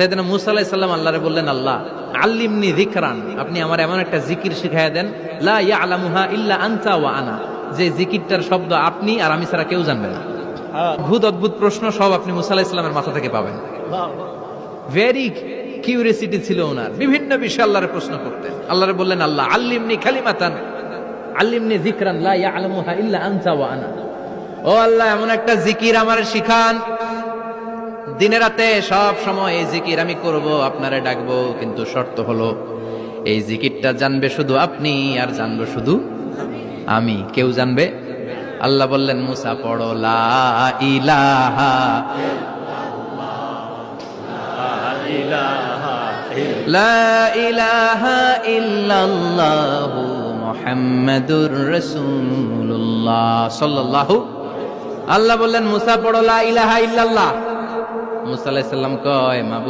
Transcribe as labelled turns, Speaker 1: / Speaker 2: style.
Speaker 1: সাইয়েদনা মূসা আলাইহিস সালাম আল্লাহরে বললেন, আল্লাহ আল্লিমনি যিকরান, আপনি আমার এমন একটা জিকির শিখাইয়া দেন, লা ইয়ালামুহা ইল্লা আনতা ওয়া আনা, যে জিকিরটার শব্দ আপনি আর আমি ছাড়া কেউ জানবে না। অদ্ভুত অদ্ভুত প্রশ্ন সব আপনি মূসা আলাইহিস সালামের মাথা থেকে পাবেন। ভেরি কিউরিয়াসিটি ছিল ওনার, বিভিন্ন বিষয়ে আল্লাহরে প্রশ্ন করতেন। আল্লাহরে বললেন, আল্লাহ আল্লিমনি কালিমাতান আল্লিমনি যিকরান লা ইয়ালামুহা ইল্লা আনতা ওয়া আনা, ও আল্লাহ এমন একটা জিকির আমারে শিখান, দিনে রাতে সব সময় এই জিকির আমি করব, আপনারে ডাকবো, কিন্তু শর্ত হলো এই জিকিরটা জানবে শুধু আপনি আর জানবো শুধু আমি, কেউ জানবে। আল্লাহ বললেন, মুসা পড়ো লা ইলাহা লা ইলাহা ইল্লাল্লাহু মুহাম্মাদুর রাসূলুল্লাহ সাল্লাল্লাহু। আল্লাহ বললেন, মুসা পড়ো লা ইলাহা ইল্লাল্লাহ। মুসা আলাইহিস সালাম কয়, মাবুদ